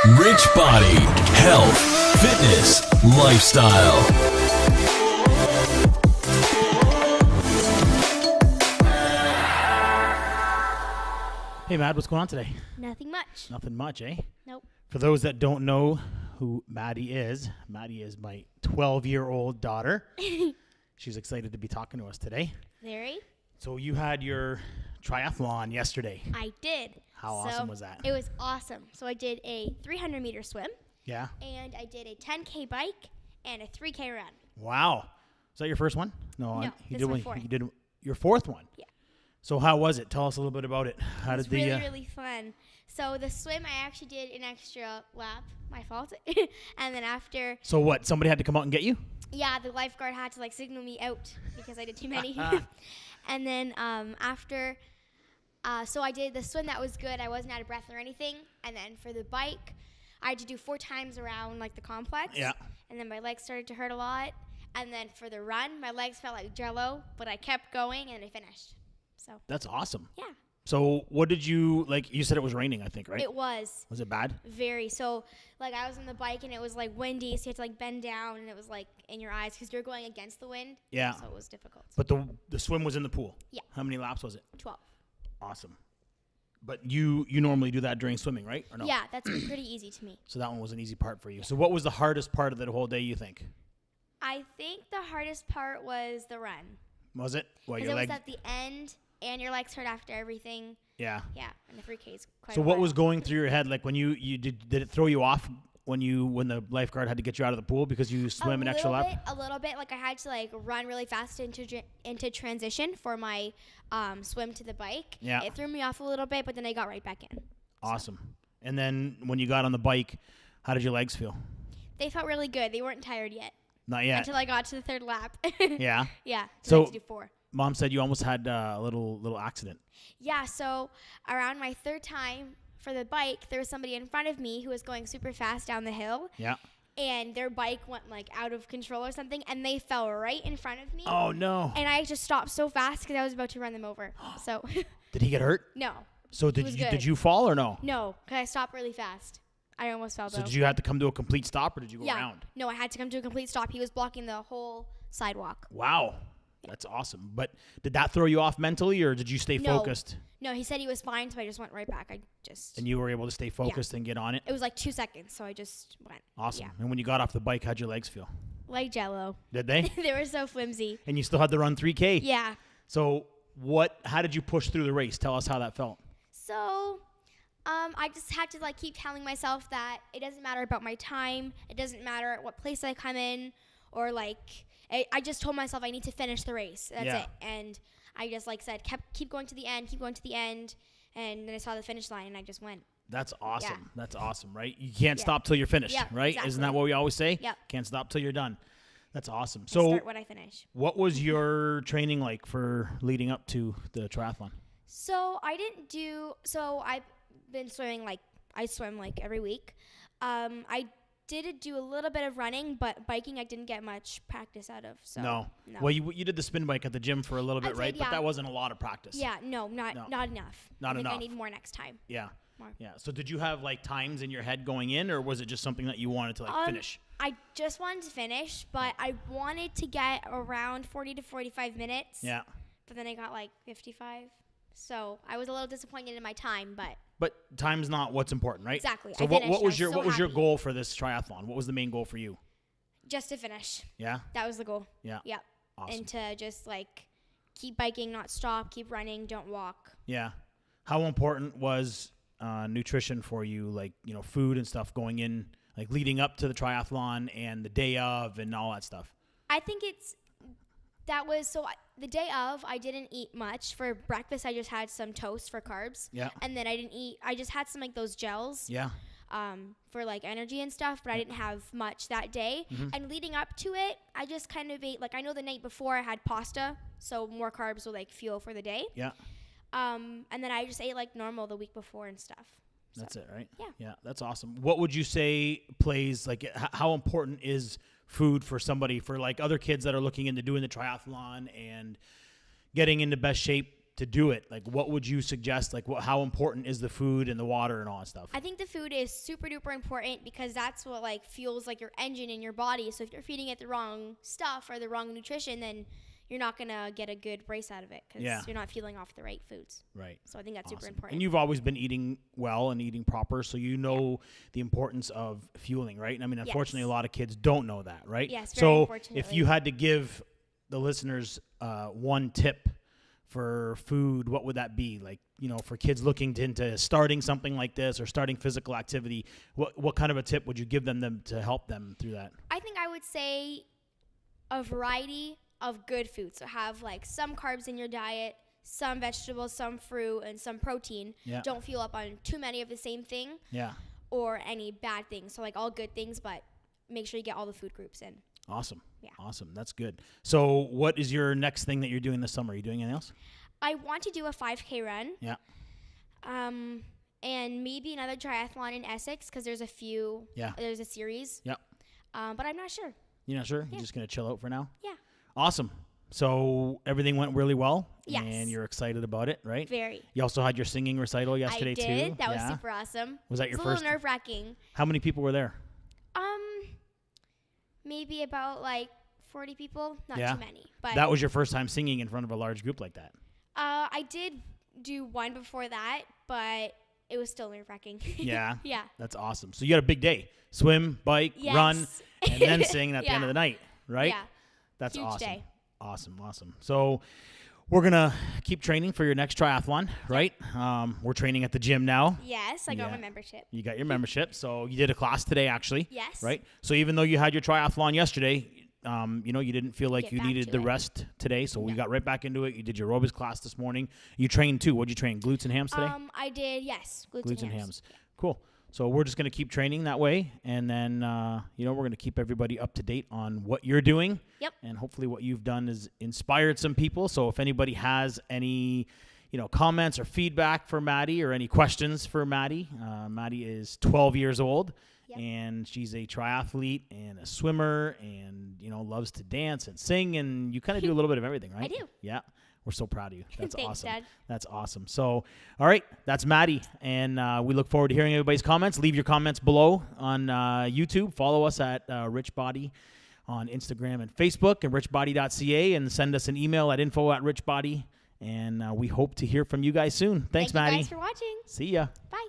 Rich body, health, fitness, lifestyle. Hey, Matt, what's going on today? Nothing much. Nothing much, eh? Nope. For those that don't know who Maddy is my 12-year-old daughter. She's excited to be talking to us today. Very. So you had your triathlon yesterday. I did. How awesome was that? It was awesome. So I did a 300-meter swim. Yeah. And I did a 10K bike and a 3K run. Wow. Was that your first one? No, you this did my one. fourth. You did your fourth one. Yeah. So how was it? Tell us a little bit about it. How It was did the really fun. So the swim, I actually did an extra lap. My fault. And then after, So what? Somebody had to come out and get you? yeah, the lifeguard had to signal me out because I did too many. And then after, so I did the swim. That was good. I wasn't out of breath or anything. And then for the bike, I had to do 4 times around the complex. Yeah. And then my legs started to hurt a lot. And then for the run, my legs felt like jello, but I kept going and I finished. So That's awesome. yeah, So what did you you said it was raining, I think, right? it was Was it bad? very. So I was on the bike and it was windy, so you had to bend down and it was in your eyes because you're going against the wind. Yeah. So it was difficult. But the swim was in the pool. Yeah. How many laps was it? 12. Awesome. But you normally do that during swimming, right? Or no? Yeah, that's pretty easy to me. So that one was an easy part for you. So what was the hardest part of the whole day, you think? I think the hardest part was the run. Was it? Well, Because your it was leg. at the end and your legs hurt after everything. Yeah. Yeah, and the 3K is quite So a what while. was going through your head when you did it throw you off when the lifeguard had to get you out of the pool because you swam an extra lap? A little bit. I had to run really fast into transition for my swim to the bike. Yeah. It threw me off a little bit, but then I got right back in. Awesome. And then when you got on the bike, how did your legs feel? They felt really good. They weren't tired yet Not yet. until I got to the 3rd lap. Yeah. Yeah. So- I had to do 4. Mom said you almost had a little accident. Yeah. So around my 3rd time for the bike, there was somebody in front of me who was going super fast down the hill. Yeah. And their bike went out of control or something, and they fell right in front of me. Oh no. And I just stopped so fast because I was about to run them over. So, Did he get hurt? no. So was good. did you fall or no? No, because I stopped really fast. I almost fell, though. So did you have to come to a complete stop or did you go yeah. around? No, I had to come to a complete stop. He was blocking the whole sidewalk. Wow. That's awesome. But did that throw you off mentally or did you stay No. focused? No, he said he was fine, so I just went right back. And you were able to stay focused and get on it? It was 2 seconds, so I just went. Awesome. Yeah. And when you got off the bike, how'd your legs feel? Like Jello. Did they? They were so flimsy. And you still had to run 3K? Yeah. So how did you push through the race? Tell us how that felt. So, I just had to keep telling myself that it doesn't matter about my time. It doesn't matter what place I come in, or I just told myself I need to finish the race. That's Yeah. it. And I just said, keep going to the end, keep going to the end, and then I saw the finish line and I just went. That's awesome. Yeah. That's awesome, right? You can't Yeah. stop till you're finished, Yeah, right? exactly. Isn't that what we always say? Yep. Can't stop till you're done. That's awesome. I So start when I finish. what was your training like for leading up to the triathlon? So I've been swimming I swim every week. I did do a little bit of running, but biking I didn't get much practice out of. So No. Well, you did the spin bike at the gym for a little bit, I right? did, But yeah. that wasn't a lot of practice. Yeah, not enough. Not I think enough. I need more next time. Yeah. More. Yeah. So did you have times in your head going in, or was it just something that you wanted to finish? I just wanted to finish, but I wanted to get around 40 to 45 minutes. Yeah. But then I got 55. So I was a little disappointed in my time, but But time's not what's important, right? Exactly. So I what finished. was I your was so what was your happy. goal for this triathlon? What was the main goal for you? just to finish. Yeah. That was the goal. Yeah. Yep. Awesome. And to just keep biking, not stop, keep running, don't walk. Yeah. How important was nutrition for you? Food and stuff going in, leading up to the triathlon and the day of and all that stuff. I think the day of, I didn't eat much. For breakfast, I just had some toast for carbs. Yeah. And then I just had some those gels. Yeah. For energy and stuff, but I didn't have much that day. Mm-hmm. And leading up to it, I just kind of ate, I know the night before I had pasta, so more carbs will fuel for the day. Yeah. And then I just ate normal the week before and stuff. That's it, right? Yeah. Yeah, that's awesome. What would you say plays, how important is food for somebody, for other kids that are looking into doing the triathlon and getting into best shape to do it, like what would you suggest? Like how important is the food and the water and all that stuff? I think the food is super duper important because that's what like fuels like your engine in your body. So if you're feeding it the wrong stuff or the wrong nutrition, then you're not going to get a good race out of it because you're not fueling off the right foods. Right. So I think that's super important. And you've always been eating well and eating proper, so you know the importance of fueling, right? And I mean, unfortunately, a lot of kids don't know that, right? Yes, very so unfortunately. if you had to give the listeners one tip for food, what would that be? Like, you know, for kids looking into starting something like this or starting physical activity, what kind of a tip would you give them to help them through that? I think I would say a variety of good food. So have like some carbs in your diet, some vegetables, some fruit, and some protein. Yeah. Don't fuel up on too many of the same thing. Yeah. Or any bad things. So like all good things, but make sure you get all the food groups in. Awesome. Yeah. Awesome. That's good. So what is your next thing that you're doing this summer? Are you doing anything else? I want to do a 5K run. Yeah. And maybe another triathlon in Essex because there's a few. Yeah. There's a series. Yeah. But I'm not sure. You're not sure? Yeah. You're just going to chill out for now? Yeah. Awesome. So everything went really well? Yes. And you're excited about it, right? Very. You also had your singing recital yesterday, too? I did. That was super awesome. Was that It your was first? a little nerve-wracking. How many people were there? Maybe about like 40 people. Not Yeah. too many. But That was your first time singing in front of a large group like that? I did do one before that, but it was still nerve-wracking. Yeah? Yeah. That's awesome. So you had a big day. Swim, bike, Yes. run, and then sing at the end of the night, right? Yeah. That's Huge awesome. day. Awesome. So we're going to keep training for your next triathlon, right? We're training at the gym now. Yes, I got Yeah. my membership. You got your membership. So you did a class today, actually. Yes. Right? So even though you had your triathlon yesterday, you know, you didn't feel like Get you back needed to the it. rest today. So we got right back into it. You did your aerobics class this morning. You trained too. What'd you train? Glutes and hams today? I did, yes. Glutes and hams. Cool. So we're just going to keep training that way. And then, you know, we're going to keep everybody up to date on what you're doing. Yep. And hopefully what you've done has inspired some people. So if anybody has any, you know, comments or feedback for Maddy or any questions for Maddy, Maddy is 12 years old. Yep. And she's a triathlete and a swimmer and, you know, loves to dance and sing. And you kind of do a little bit of everything, right? I do. Yeah. We're so proud of you. That's Thanks, awesome. Dad. That's awesome. So, all right, that's Maddy. And we look forward to hearing everybody's comments. Leave your comments below on YouTube. Follow us at Rich Body on Instagram and Facebook and richbody.ca and send us an email at info@richbody. And we hope to hear from you guys soon. Thanks, Thank Maddy. you guys for watching. See ya. Bye.